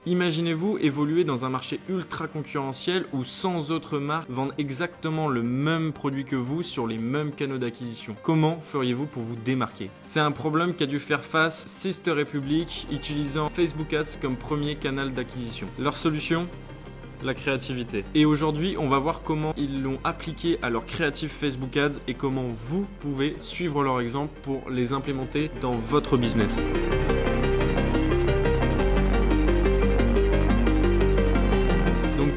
Imaginez-vous évoluer dans un marché ultra concurrentiel où 100 autres marques vendent exactement le même produit que vous sur les mêmes canaux d'acquisition. Comment feriez-vous pour vous démarquer? C'est un problème qu'a dû faire face Sister Republic utilisant Facebook Ads comme premier canal d'acquisition. Leur solution? La créativité. Et aujourd'hui, on va voir comment ils l'ont appliqué à leur créatif Facebook Ads et comment vous pouvez suivre leur exemple pour les implémenter dans votre business.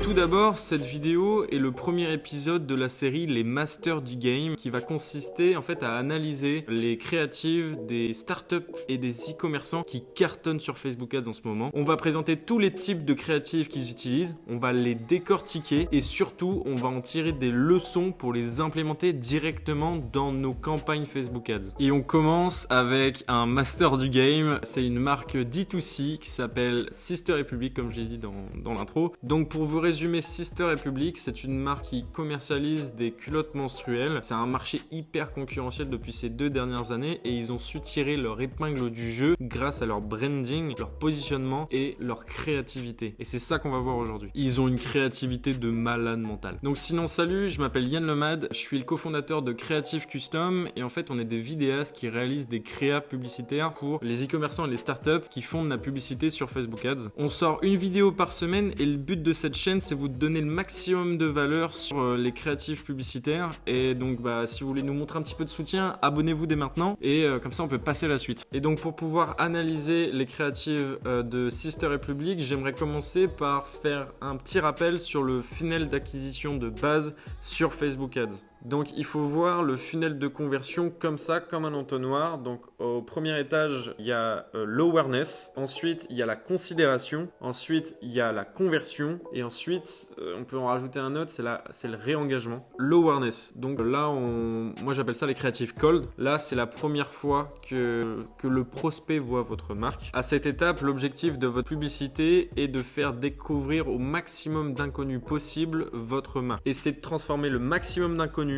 Tout d'abord, cette vidéo est le premier épisode de la série Les Masters du Game qui va consister en fait à analyser les créatives des startups et des e-commerçants qui cartonnent sur Facebook Ads en ce moment. On va présenter tous les types de créatives qu'ils utilisent, on va les décortiquer et surtout on va en tirer des leçons pour les implémenter directement dans nos campagnes Facebook Ads. Et on commence avec un Master du Game, c'est une marque D2C qui s'appelle Sister Republic comme je l'ai dit dans l'intro. Donc pour vous résumer, Sister Republic, c'est une marque qui commercialise des culottes menstruelles. C'est un marché hyper concurrentiel depuis ces 2 dernières années et ils ont su tirer leur épingle du jeu grâce à leur branding, leur positionnement et leur créativité. Et c'est ça qu'on va voir aujourd'hui. Ils ont une créativité de malade mental. Donc sinon, salut, je m'appelle Yann Lemad, je suis le cofondateur de Creative Custom et en fait, on est des vidéastes qui réalisent des créas publicitaires pour les e-commerçants et les startups qui font de la publicité sur Facebook Ads. On sort une vidéo par semaine et le but de cette chaîne, c'est vous donner le maximum de valeur sur les créatifs publicitaires et donc si vous voulez nous montrer un petit peu de soutien, abonnez-vous dès maintenant et comme ça on peut passer à la suite. Et donc pour pouvoir analyser les créatives de Sister Republic, j'aimerais commencer par faire un petit rappel sur le funnel d'acquisition de base sur Facebook Ads. Donc il faut voir le funnel de conversion comme ça, comme un entonnoir. Donc au premier étage, il y a l'awareness, ensuite il y a la considération, ensuite il y a la conversion et ensuite on peut en rajouter un autre, c'est le réengagement. L'awareness, donc là moi j'appelle ça les creative cold. Là c'est la première fois que le prospect voit votre marque. À cette étape, l'objectif de votre publicité est de faire découvrir au maximum d'inconnus possible votre marque. Et c'est de transformer le maximum d'inconnus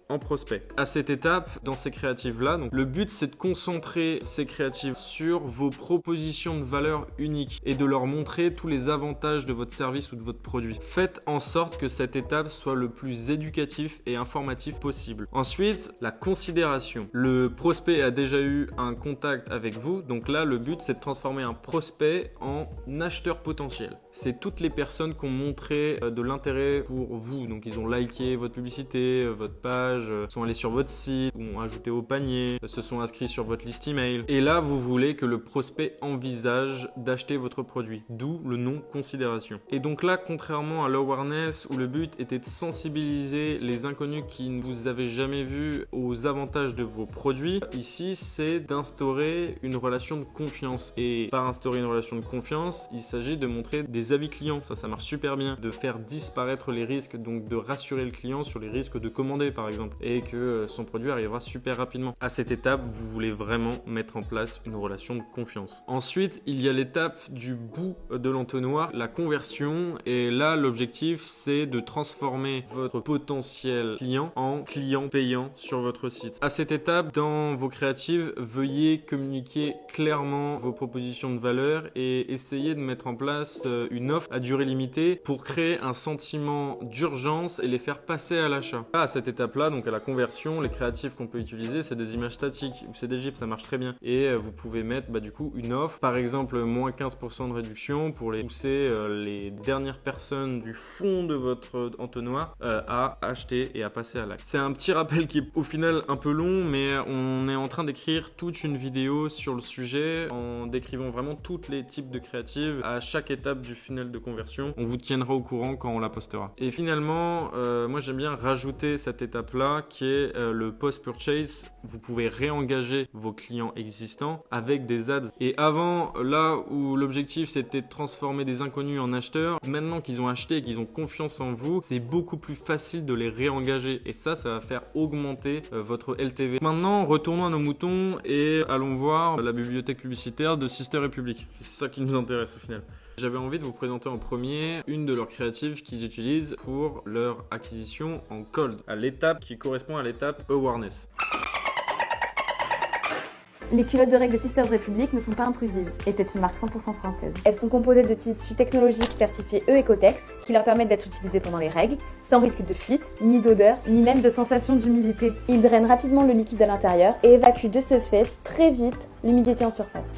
en prospect. À cette étape, dans ces créatives-là, donc le but c'est de concentrer ces créatives sur vos propositions de valeur uniques et de leur montrer tous les avantages de votre service ou de votre produit. Faites en sorte que cette étape soit le plus éducatif et informatif possible. Ensuite, la considération. Le prospect a déjà eu un contact avec vous, donc là le but c'est de transformer un prospect en acheteur potentiel. C'est toutes les personnes qui ont montré de l'intérêt pour vous, donc ils ont liké votre publicité, votre page, sont allés sur votre site, ont ajouté au panier, se sont inscrits sur votre liste email. Et là, vous voulez que le prospect envisage d'acheter votre produit, d'où le nom considération. Et donc là, contrairement à l'awareness où le but était de sensibiliser les inconnus qui ne vous avaient jamais vu aux avantages de vos produits, ici, c'est d'instaurer une relation de confiance. Et par instaurer une relation de confiance, il s'agit de montrer des avis clients. Ça marche super bien. De faire disparaître les risques, donc de rassurer le client sur les risques de commander, par exemple, et que son produit arrivera super rapidement. À cette étape, vous voulez vraiment mettre en place une relation de confiance. Ensuite, il y a l'étape du bout de l'entonnoir, la conversion, et là, l'objectif, c'est de transformer votre potentiel client en client payant sur votre site. À cette étape, dans vos créatives, veuillez communiquer clairement vos propositions de valeur et essayer de mettre en place une offre à durée limitée pour créer un sentiment d'urgence et les faire passer à l'achat. À cette étape-là, donc à la conversion, les créatifs qu'on peut utiliser, c'est des images statiques ou c'est des GIFs, ça marche très bien. Et vous pouvez mettre du coup une offre, par exemple moins 15% de réduction pour les pousser les dernières personnes du fond de votre entonnoir à acheter et à passer à l'acte. C'est un petit rappel qui est au final un peu long, mais on est en train d'écrire toute une vidéo sur le sujet en décrivant vraiment tous les types de créatives à chaque étape du funnel de conversion. On vous tiendra au courant quand on la postera. Et finalement, moi j'aime bien rajouter cette étape-là qui est le post-purchase. Vous pouvez réengager vos clients existants avec des ads. Et avant, là où l'objectif c'était de transformer des inconnus en acheteurs, maintenant qu'ils ont acheté et qu'ils ont confiance en vous, c'est beaucoup plus facile de les réengager. Et ça va faire augmenter votre LTV. Maintenant, retournons à nos moutons et allons voir la bibliothèque publicitaire de Sister Republic. C'est ça qui nous intéresse au final. J'avais envie de vous présenter en premier une de leurs créatives qu'ils utilisent pour leur acquisition en cold, à l'étape qui correspond à l'étape awareness. Les culottes de règles de Sisters République ne sont pas intrusives et c'est une marque 100% française. Elles sont composées de tissus technologiques certifiés Ecotex qui leur permettent d'être utilisées pendant les règles, sans risque de fuite, ni d'odeur, ni même de sensation d'humidité. Ils drainent rapidement le liquide à l'intérieur et évacuent de ce fait très vite l'humidité en surface.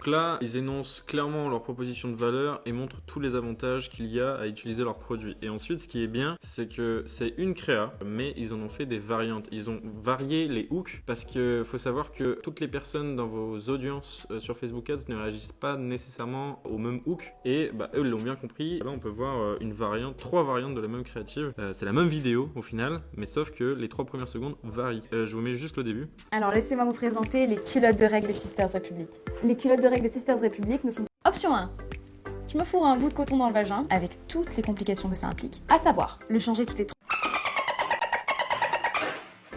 Donc là, ils énoncent clairement leur proposition de valeur et montrent tous les avantages qu'il y a à utiliser leurs produits. Et ensuite, ce qui est bien, c'est que c'est une créa, mais ils en ont fait des variantes. Ils ont varié les hooks parce qu'il faut savoir que toutes les personnes dans vos audiences sur Facebook Ads ne réagissent pas nécessairement au même hook. Et eux, ils l'ont bien compris. Là, on peut voir trois variantes de la même créative. C'est la même vidéo au final, mais sauf que les 3 premières secondes varient. Je vous mets juste le début. Alors laissez-moi vous présenter les culottes de règles des Sisters République. Les culottes de règles des Sisters République ne sont... Option 1. Je me fourre un bout de coton dans le vagin, avec toutes les complications que ça implique, à savoir le changer toutes les 3.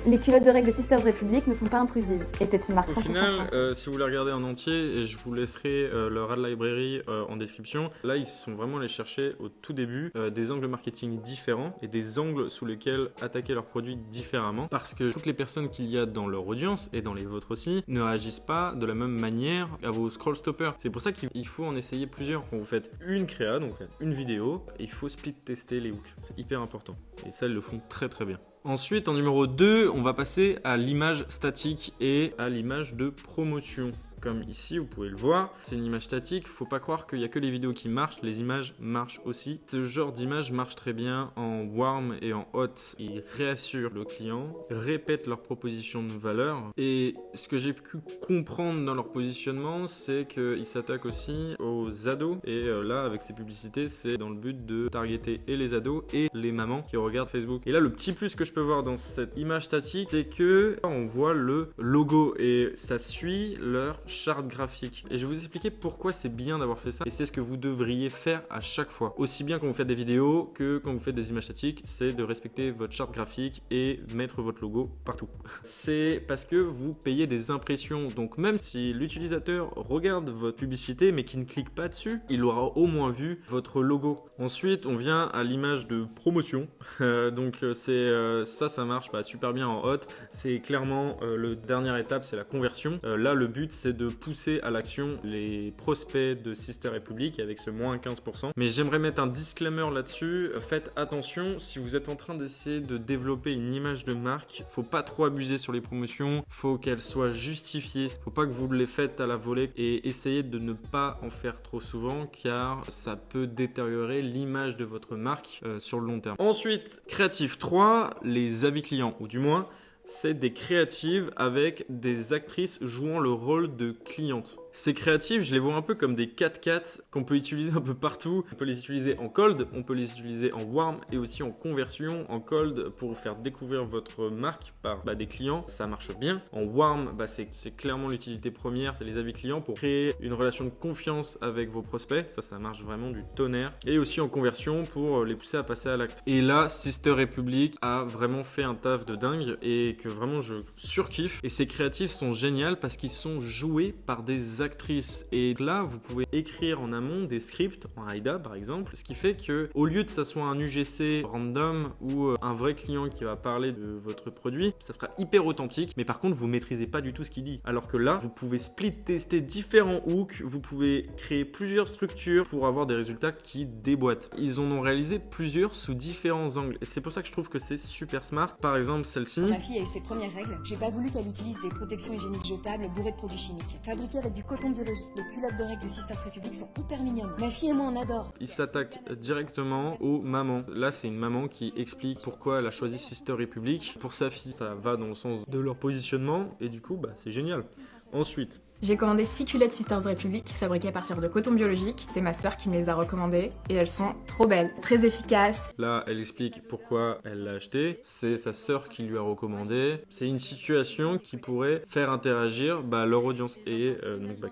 Les culottes de règles de Sisters République ne sont pas intrusives et c'est une marque 100% Au final, si vous les regardez en entier, et je vous laisserai leur ad library en description, là ils sont vraiment allés chercher au tout début des angles marketing différents et des angles sous lesquels attaquer leurs produits différemment parce que toutes les personnes qu'il y a dans leur audience et dans les vôtres aussi ne réagissent pas de la même manière à vos scroll stoppers. C'est pour ça qu'il faut en essayer plusieurs. Quand vous faites une créa, donc une vidéo, il faut split tester les hooks. C'est hyper important et ça ils le font très très bien. Ensuite, en numéro 2, on va passer à l'image statique et à l'image de promotion. Comme ici, vous pouvez le voir, c'est une image statique. Faut pas croire qu'il n'y a que les vidéos qui marchent, les images marchent aussi. Ce genre d'image marche très bien en warm et en hot. Ils réassurent le client, répètent leur proposition de valeur. Et ce que j'ai pu comprendre dans leur positionnement, c'est qu'ils s'attaquent aussi aux ados. Et là, avec ces publicités, c'est dans le but de targeter et les ados et les mamans qui regardent Facebook. Et là, le petit plus que je peux voir dans cette image statique, c'est que on voit le logo et ça suit leur charte graphique. Et je vais vous expliquer pourquoi c'est bien d'avoir fait ça et c'est ce que vous devriez faire à chaque fois. Aussi bien quand vous faites des vidéos que quand vous faites des images statiques, c'est de respecter votre charte graphique et mettre votre logo partout. C'est parce que vous payez des impressions. Donc même si l'utilisateur regarde votre publicité mais qui ne clique pas dessus, il aura au moins vu votre logo. Ensuite, on vient à l'image de promotion. Donc ça marche super bien en hot. C'est clairement le dernière étape, c'est la conversion. Là, le but, c'est de pousser à l'action les prospects de Sisters République avec ce moins 15%. Mais j'aimerais mettre un disclaimer là-dessus. Faites attention, si vous êtes en train d'essayer de développer une image de marque, faut pas trop abuser sur les promotions. Faut qu'elles soient justifiées. Faut pas que vous les faites à la volée et essayez de ne pas en faire trop souvent car ça peut détériorer l'image de votre marque sur le long terme. Ensuite, créatif 3, les avis clients ou du moins c'est des créatives avec des actrices jouant le rôle de clientes. Ces créatives, je les vois un peu comme des 4x4 qu'on peut utiliser un peu partout. On peut les utiliser en cold, on peut les utiliser en warm et aussi en conversion. En cold pour faire découvrir votre marque par des clients, ça marche bien. En warm, c'est clairement l'utilité première, c'est les avis clients pour créer une relation de confiance avec vos prospects. Ça marche vraiment du tonnerre. Et aussi en conversion pour les pousser à passer à l'acte. Et là, Sisters République a vraiment fait un taf de dingue et que vraiment je surkiffe. Et ces créatifs sont géniales parce qu'ils sont joués par des actrices. Et là, vous pouvez écrire en amont des scripts en AIDA par exemple, ce qui fait que au lieu de ça soit un UGC random ou un vrai client qui va parler de votre produit, ça sera hyper authentique, mais par contre vous maîtrisez pas du tout ce qu'il dit. Alors que là, vous pouvez split tester différents hooks, vous pouvez créer plusieurs structures pour avoir des résultats qui déboîtent. Ils en ont réalisé plusieurs sous différents angles et c'est pour ça que je trouve que c'est super smart. Par exemple celle-ci. Ma fille a eu ses premières règles, j'ai pas voulu qu'elle utilise des protections hygiéniques jetables bourrées de produits chimiques. Fabriquées avec du coton biologique, les culottes de règles de Sisters République sont hyper mignonnes. Ma fille et moi on adore. Il s'attaque directement aux mamans. Là, c'est une maman qui explique pourquoi elle a choisi Sisters République. Pour sa fille, ça va dans le sens de leur positionnement et du coup, c'est génial. Ensuite, j'ai commandé 6 culottes Sisters République fabriquées à partir de coton biologique. C'est ma sœur qui me les a recommandées et elles sont trop belles, très efficaces. Là, elle explique pourquoi elle l'a acheté. C'est sa sœur qui lui a recommandé. C'est une situation qui pourrait faire interagir leur audience et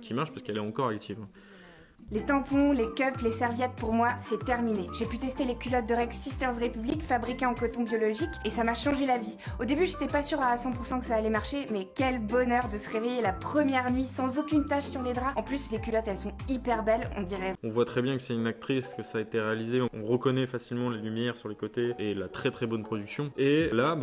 qui marche parce qu'elle est encore active. Les tampons, les cups, les serviettes, pour moi, c'est terminé. J'ai pu tester les culottes de règles Sisters Republic fabriquées en coton biologique et ça m'a changé la vie. Au début, j'étais pas sûre à 100% que ça allait marcher, mais quel bonheur de se réveiller la première nuit sans aucune tache sur les draps. En plus, les culottes, elles sont hyper belles, on dirait. On voit très bien que c'est une actrice, que ça a été réalisé. On reconnaît facilement les lumières sur les côtés et la très très bonne production. Et là,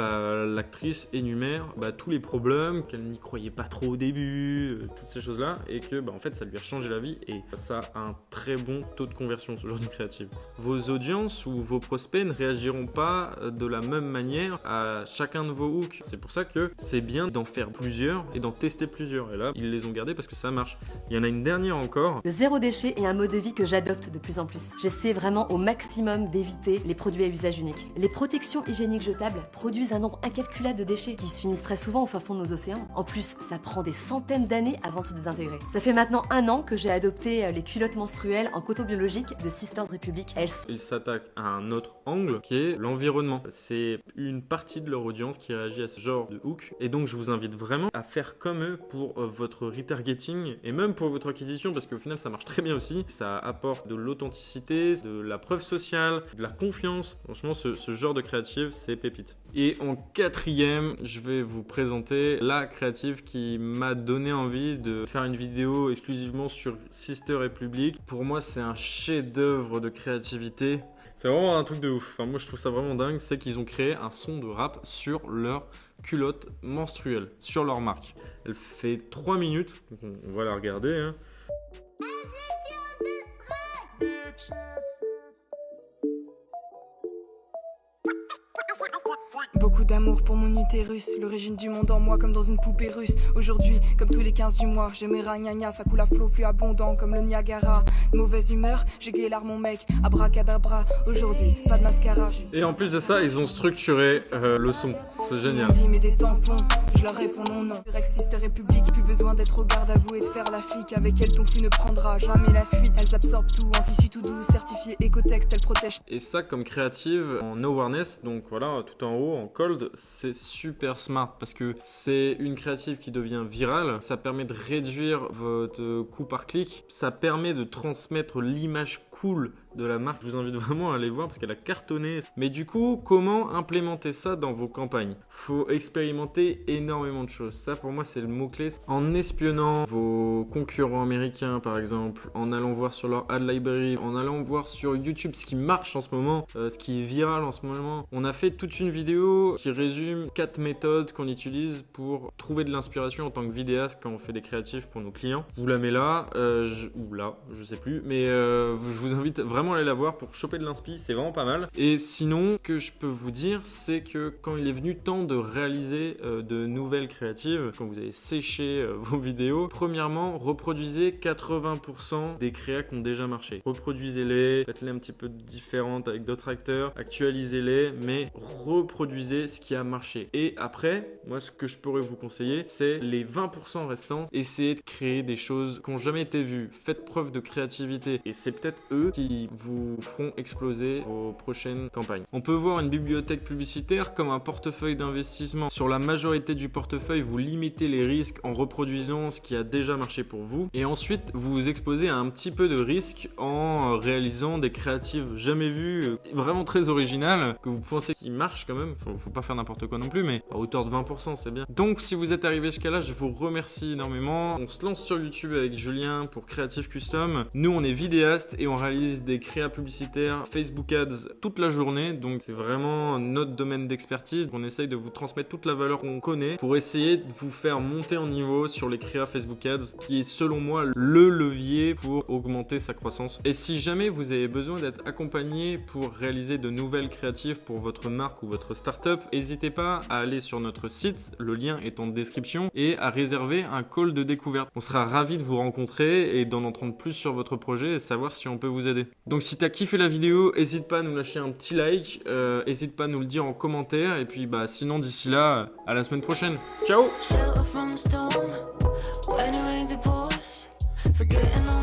l'actrice énumère tous les problèmes, qu'elle n'y croyait pas trop au début, toutes ces choses-là, et que en fait, ça lui a changé la vie et ça a un très bon taux de conversion, ce genre de créative. Vos audiences ou vos prospects ne réagiront pas de la même manière à chacun de vos hooks. C'est pour ça que c'est bien d'en faire plusieurs et d'en tester plusieurs. Et là, ils les ont gardés parce que ça marche. Il y en a une dernière encore. Le zéro déchet est un mode de vie que j'adopte de plus en plus. J'essaie vraiment au maximum d'éviter les produits à usage unique. Les protections hygiéniques jetables produisent un nombre incalculable de déchets qui se finissent très souvent au fin fond de nos océans. En plus, ça prend des centaines d'années avant de se désintégrer. Ça fait maintenant 1 an que j'ai adopté les culottes menstruelles en coton biologique de Sisters Republic. Ils s'attaquent à un autre angle qui est l'environnement. C'est une partie de leur audience qui réagit à ce genre de hook. Et donc, je vous invite vraiment à faire comme eux pour votre retargeting et même pour votre acquisition parce qu'au final, ça marche très bien aussi. Ça apporte de l'authenticité, de la preuve sociale, de la confiance. Franchement, ce genre de créative, c'est pépite. Et en 4e, je vais vous présenter la créative qui m'a donné envie de faire une vidéo exclusivement sur Sisters Republic. Pour moi, c'est un chef-d'œuvre de créativité. C'est vraiment un truc de ouf. Enfin, moi, je trouve ça vraiment dingue. C'est qu'ils ont créé un son de rap sur leur culotte menstruelle, sur leur marque. Elle fait 3 minutes. Donc on va la regarder. Hein. Beaucoup d'amour pour mon utérus, l'origine du monde en moi comme dans une poupée russe. Aujourd'hui, comme tous les 15 du mois, j'ai mes ragnagnas, ça coule à flot, flux abondant comme le Niagara. De mauvaise humeur, j'ai guélar mon mec, abracadabra. Aujourd'hui, pas de mascara. Et en plus de ça, ils ont structuré le son. C'est génial. Dit mais des tampons, je leur réponds non. Rex Sister Republic, plus besoin d'être au garde à vous et de faire la flic. Avec elle, ton flux ne prendra jamais la fuite. Elles absorbent tout, en tissu tout doux, certifié éco-texte, elles protègent. Et ça, comme créative en awareness, donc voilà, tout en haut, en cold, c'est super smart parce que c'est une créative qui devient virale. Ça permet de réduire votre coût par clic. Ça permet de transmettre l'image cool de la marque. Je vous invite vraiment à aller voir parce qu'elle a cartonné. Mais du coup, comment implémenter ça dans vos campagnes? Faut expérimenter énormément de choses. Ça, pour moi, c'est le mot-clé. En espionnant vos concurrents américains, par exemple, en allant voir sur leur ad library, en allant voir sur YouTube ce qui marche en ce moment, ce qui est viral en ce moment. On a fait toute une vidéo qui résume 4 méthodes qu'on utilise pour trouver de l'inspiration en tant que vidéaste quand on fait des créatifs pour nos clients. Je vous la mets là, ou là, je sais plus, mais je vous invite vraiment à aller la voir pour choper de l'inspi, c'est vraiment pas mal. Et sinon, ce que je peux vous dire, c'est que quand il est venu temps de réaliser de nouvelles créatives, quand vous avez séché vos vidéos, premièrement, reproduisez 80% des créas qui ont déjà marché. Reproduisez-les, faites-les un petit peu différentes avec d'autres acteurs, actualisez-les, mais reproduisez ce qui a marché. Et après, moi, ce que je pourrais vous conseiller, c'est les 20% restants. Essayez de créer des choses qui n'ont jamais été vues. Faites preuve de créativité. Et c'est peut-être eux qui vous feront exploser vos prochaines campagnes. On peut voir une bibliothèque publicitaire comme un portefeuille d'investissement. Sur la majorité du portefeuille, vous limitez les risques en reproduisant ce qui a déjà marché pour vous. Et ensuite, vous vous exposez à un petit peu de risque en réalisant des créatives jamais vues, vraiment très originales, que vous pensez qu'ils marchent quand même. Faut pas faire n'importe quoi non plus, mais à hauteur de 20%, c'est bien. Donc, si vous êtes arrivé jusqu'à là, je vous remercie énormément. On se lance sur YouTube avec Julien pour Creative Custom. Nous, on est vidéastes et on réalise des créas publicitaires, Facebook Ads toute la journée. Donc, c'est vraiment notre domaine d'expertise. On essaye de vous transmettre toute la valeur qu'on connaît pour essayer de vous faire monter en niveau sur les créas Facebook Ads, qui est selon moi le levier pour augmenter sa croissance. Et si jamais vous avez besoin d'être accompagné pour réaliser de nouvelles créatives pour votre marque ou votre startup, n'hésitez pas à aller sur notre site, le lien est en description, et à réserver un call de découverte. On sera ravis de vous rencontrer et d'en entendre plus sur votre projet et savoir si on peut vous aider. Donc si tu as kiffé la vidéo, n'hésite pas à nous lâcher un petit like, n'hésite pas à nous le dire en commentaire, et puis sinon d'ici là, à la semaine prochaine. Ciao! Shelter from the storm when it rains it pours, forgetting all